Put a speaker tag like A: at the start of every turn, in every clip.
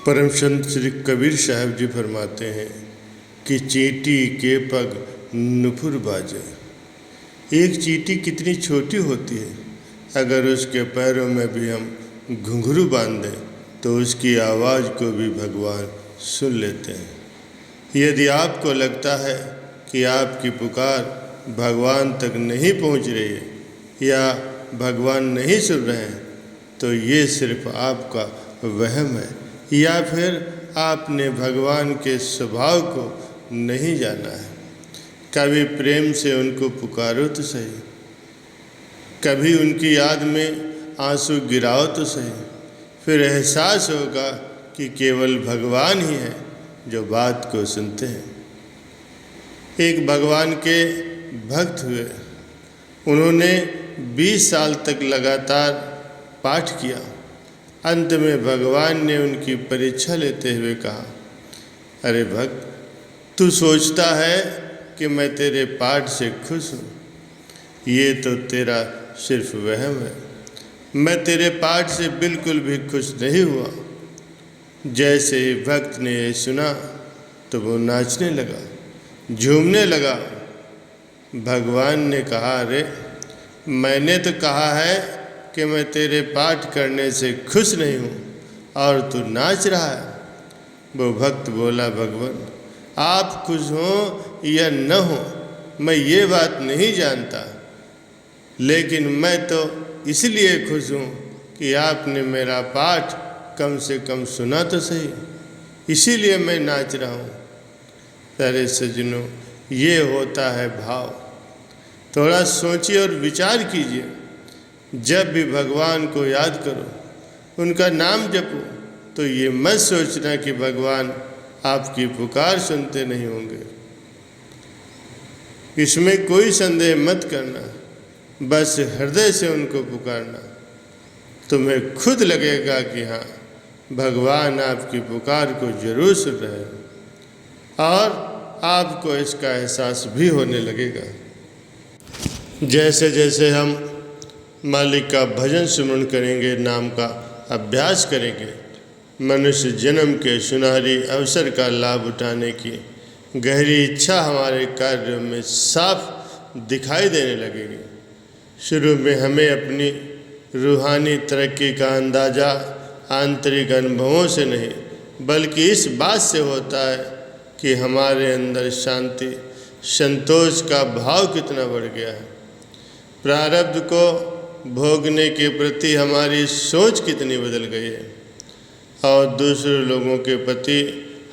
A: परम संत श्री कबीर साहब जी फरमाते हैं कि चींटी के पग नुपुर बाजे। एक चींटी कितनी छोटी होती है, अगर उसके पैरों में भी हम घुंघरू बांध दें तो उसकी आवाज़ को भी भगवान सुन लेते हैं। यदि आपको लगता है कि आपकी पुकार भगवान तक नहीं पहुंच रही है या भगवान नहीं सुन रहे हैं, तो ये सिर्फ आपका वहम है या फिर आपने भगवान के स्वभाव को नहीं जाना है। कभी प्रेम से उनको पुकारो तो सही, कभी उनकी याद में आंसू गिराओ तो सही, फिर एहसास होगा कि केवल भगवान ही है जो बात को सुनते हैं। एक भगवान के भक्त हुए, उन्होंने 20 साल तक लगातार पाठ किया। अंत में भगवान ने उनकी परीक्षा लेते हुए कहा, अरे भक्त, तू सोचता है कि मैं तेरे पाठ से खुश हूँ, ये तो तेरा सिर्फ वहम है। मैं तेरे पाठ से बिल्कुल भी खुश नहीं हुआ। जैसे ही भक्त ने ये सुना तो वो नाचने लगा, झूमने लगा। भगवान ने कहा, अरे मैंने तो कहा है कि मैं तेरे पाठ करने से खुश नहीं हूँ और तू नाच रहा है। वो भक्त बोला, भगवान आप खुश हों या न हो मैं ये बात नहीं जानता, लेकिन मैं तो इसलिए खुश हूँ कि आपने मेरा पाठ कम से कम सुना तो सही, इसीलिए मैं नाच रहा हूँ। प्यारे सज्जनों, ये होता है भाव। थोड़ा सोचिए और विचार कीजिए। जब भी भगवान को याद करो, उनका नाम जपो, तो ये मत सोचना कि भगवान आपकी पुकार सुनते नहीं होंगे। इसमें कोई संदेह मत करना, बस हृदय से उनको पुकारना। तुम्हें खुद लगेगा कि हाँ, भगवान आपकी पुकार को जरूर सुन रहे हैं और आपको इसका एहसास भी होने लगेगा। जैसे जैसे हम मालिक का भजन सुमरण करेंगे, नाम का अभ्यास करेंगे, मनुष्य जन्म के सुनहरी अवसर का लाभ उठाने की गहरी इच्छा हमारे कार्यों में साफ दिखाई देने लगेगी। शुरू में हमें अपनी रूहानी तरक्की का अंदाज़ा आंतरिक अनुभवों से नहीं, बल्कि इस बात से होता है कि हमारे अंदर शांति, संतोष का भाव कितना बढ़ गया है। प्रारब्ध को भोगने के प्रति हमारी सोच कितनी बदल गई है और दूसरे लोगों के प्रति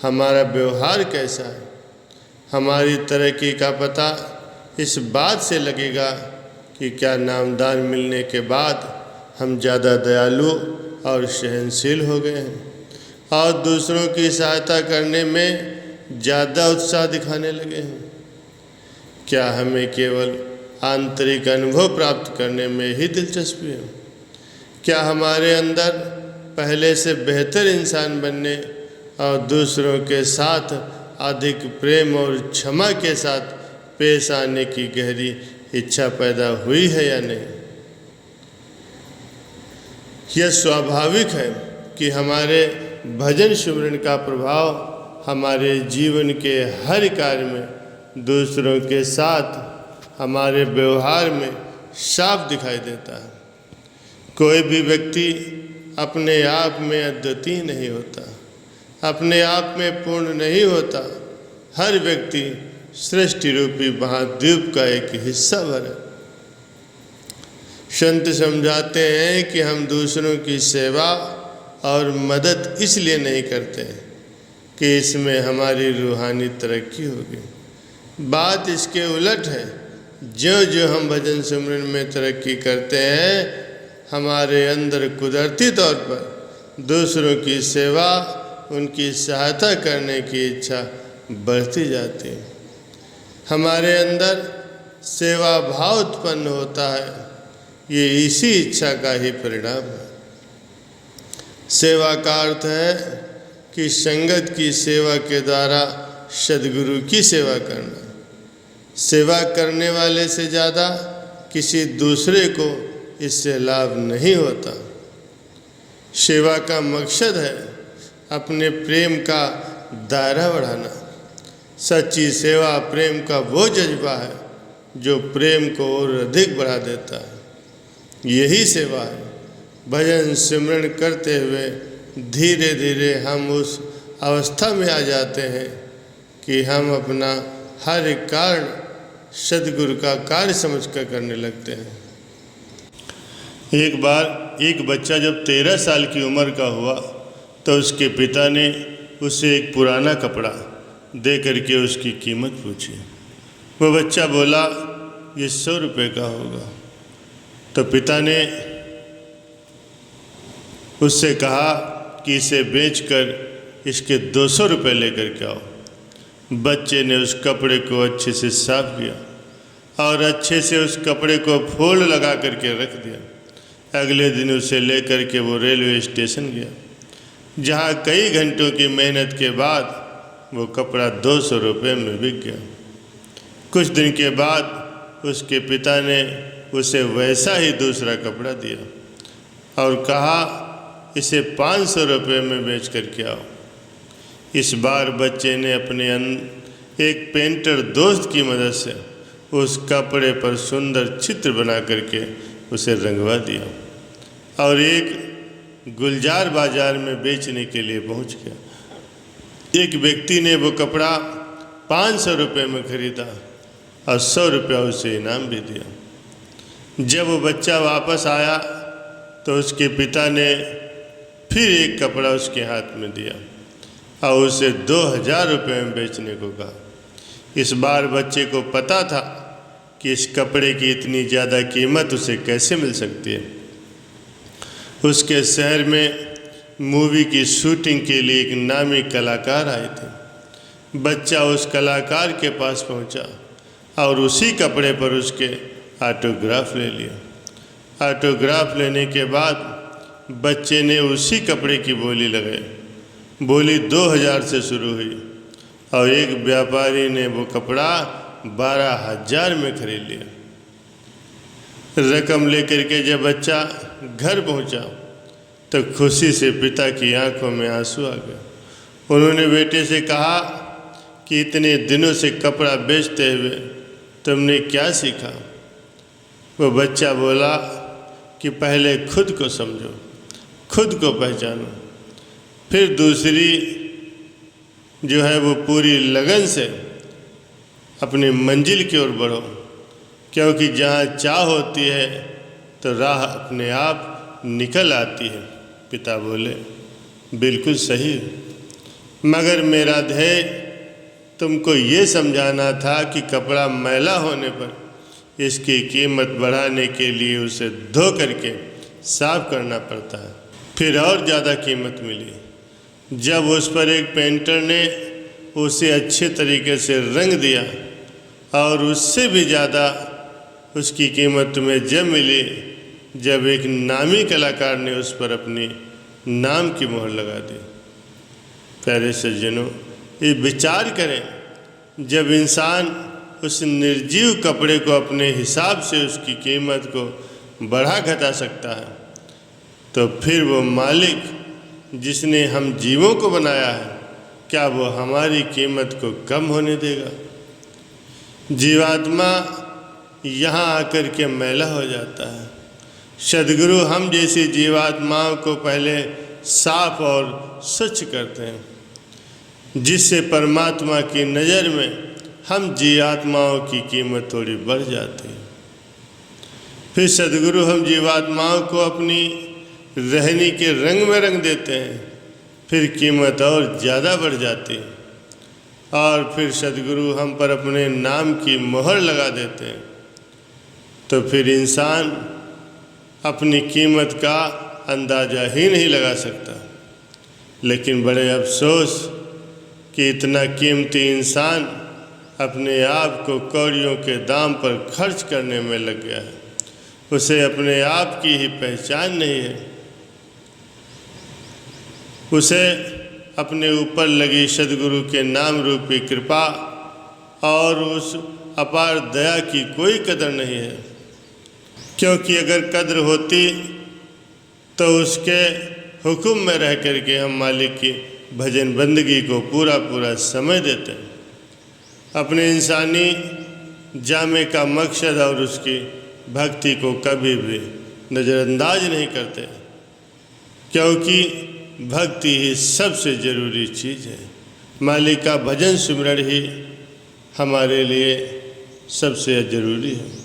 A: हमारा व्यवहार कैसा है। हमारी तरक्की का पता इस बात से लगेगा कि क्या नामदान मिलने के बाद हम ज़्यादा दयालु और सहनशील हो गए हैं और दूसरों की सहायता करने में ज़्यादा उत्साह दिखाने लगे हैं। क्या हमें केवल आंतरिक अनुभव प्राप्त करने में ही दिलचस्पी है? क्या हमारे अंदर पहले से बेहतर इंसान बनने और दूसरों के साथ अधिक प्रेम और क्षमा के साथ पेश आने की गहरी इच्छा पैदा हुई है या नहीं? यह स्वाभाविक है कि हमारे भजन सुमरण का प्रभाव हमारे जीवन के हर कार्य में, दूसरों के साथ हमारे व्यवहार में साफ दिखाई देता है। कोई भी व्यक्ति अपने आप में अद्वितीय नहीं होता, अपने आप में पूर्ण नहीं होता। हर व्यक्ति सृष्टि रूपी महाद्वीप का एक हिस्सा भर है। संत समझाते हैं कि हम दूसरों की सेवा और मदद इसलिए नहीं करते कि इसमें हमारी रूहानी तरक्की होगी। बात इसके उलट है। जो जो हम भजन सिमरन में तरक्की करते हैं, हमारे अंदर कुदरती तौर पर दूसरों की सेवा, उनकी सहायता करने की इच्छा बढ़ती जाती है। हमारे अंदर सेवा भाव उत्पन्न होता है, ये इसी इच्छा का ही परिणाम है। सेवा का अर्थ है कि संगत की सेवा के द्वारा सद्गुरु की सेवा करना। सेवा करने वाले से ज़्यादा किसी दूसरे को इससे लाभ नहीं होता। सेवा का मकसद है अपने प्रेम का दायरा बढ़ाना। सच्ची सेवा प्रेम का वो जज्बा है जो प्रेम को और अधिक बढ़ा देता है। यही सेवा है। भजन सिमरन करते हुए धीरे धीरे हम उस अवस्था में आ जाते हैं कि हम अपना हर एक कारण सद्गुरु का कार्य समझकर करने लगते हैं। एक बार एक बच्चा जब 13 साल की उम्र का हुआ तो उसके पिता ने उसे एक पुराना कपड़ा दे करके उसकी कीमत पूछी। वो बच्चा बोला, ये 100 रुपये का होगा। तो पिता ने उससे कहा कि इसे बेचकर इसके 200 रुपये लेकर के आओ। बच्चे ने उस कपड़े को अच्छे से साफ किया और अच्छे से उस कपड़े को फोल्ड लगा करके रख दिया। अगले दिन उसे लेकर के वो रेलवे स्टेशन गया, जहाँ कई घंटों की मेहनत के बाद वो कपड़ा 200 रुपये में बिक गया। कुछ दिन के बाद उसके पिता ने उसे वैसा ही दूसरा कपड़ा दिया और कहा, इसे 500 रुपये में बेच कर के आओ। इस बार बच्चे ने अपने एक पेंटर दोस्त की मदद से उस कपड़े पर सुंदर चित्र बना करके उसे रंगवा दिया और एक गुलजार बाजार में बेचने के लिए पहुंच गया। एक व्यक्ति ने वो कपड़ा 500 रुपये में खरीदा और 100 रुपया उसे इनाम भी दिया। जब वो बच्चा वापस आया तो उसके पिता ने फिर एक कपड़ा उसके हाथ में दिया और उसे 2000 रुपये में बेचने को कहा। इस बार बच्चे को पता था कि इस कपड़े की इतनी ज़्यादा कीमत उसे कैसे मिल सकती है। उसके शहर में मूवी की शूटिंग के लिए एक नामी कलाकार आए थे। बच्चा उस कलाकार के पास पहुंचा और उसी कपड़े पर उसके ऑटोग्राफ ले लिया। ऑटोग्राफ लेने के बाद बच्चे ने उसी कपड़े की बोली लगाई। बोली 2000 से शुरू हुई और एक व्यापारी ने वो कपड़ा 12,000 में खरीद लिया। रकम लेकर के जब बच्चा घर पहुंचा तो खुशी से पिता की आंखों में आंसू आ गए। उन्होंने बेटे से कहा कि इतने दिनों से कपड़ा बेचते हुए तुमने क्या सीखा। वो बच्चा बोला कि पहले खुद को समझो, खुद को पहचानो, फिर दूसरी जो है वो पूरी लगन से अपनी मंजिल की ओर बढ़ो, क्योंकि जहाँ चाह होती है तो राह अपने आप निकल आती है। पिता बोले, बिल्कुल सही, मगर मेरा ध्येय तुमको ये समझाना था कि कपड़ा मैला होने पर इसकी कीमत बढ़ाने के लिए उसे धो करके साफ करना पड़ता है। फिर और ज़्यादा कीमत मिली जब उस पर एक पेंटर ने उसे अच्छे तरीके से रंग दिया, और उससे भी ज़्यादा उसकी कीमत तुम्हें जब मिली जब एक नामी कलाकार ने उस पर अपनी नाम की मोहर लगा दी। प्यारे सज्जनों, ये विचार करें, जब इंसान उस निर्जीव कपड़े को अपने हिसाब से उसकी कीमत को बढ़ा घटा सकता है, तो फिर वो मालिक जिसने हम जीवों को बनाया है, क्या वो हमारी कीमत को कम होने देगा। जीवात्मा यहाँ आकर के मैला हो जाता है। सद्गुरु हम जैसी जीवात्माओं को पहले साफ और स्वच्छ करते हैं, जिससे परमात्मा की नज़र में हम जीवात्माओं की कीमत थोड़ी बढ़ जाती है। फिर सद्गुरु हम जीवात्माओं को अपनी रहनी के रंग में रंग देते हैं, फिर कीमत और ज़्यादा बढ़ जाती है, और फिर सद्गुरु हम पर अपने नाम की मोहर लगा देते हैं। तो फिर इंसान अपनी कीमत का अंदाज़ा ही नहीं लगा सकता। लेकिन बड़े अफसोस कि इतना कीमती इंसान अपने आप को कौड़ियों के दाम पर खर्च करने में लग गया है। उसे अपने आप की ही पहचान नहीं है। उसे अपने ऊपर लगी सद्गुरु के नाम रूपी कृपा और उस अपार दया की कोई कदर नहीं है, क्योंकि अगर कद्र होती तो उसके हुक्म में रह कर के हम मालिक की भजन बंदगी को पूरा पूरा समय देते हैं, अपने इंसानी जामे का मकसद और उसकी भक्ति को कभी भी नज़रअंदाज नहीं करते, क्योंकि भक्ति ही सबसे ज़रूरी चीज़ है। मालिक का भजन सिमरण ही हमारे लिए सबसे ज़रूरी है।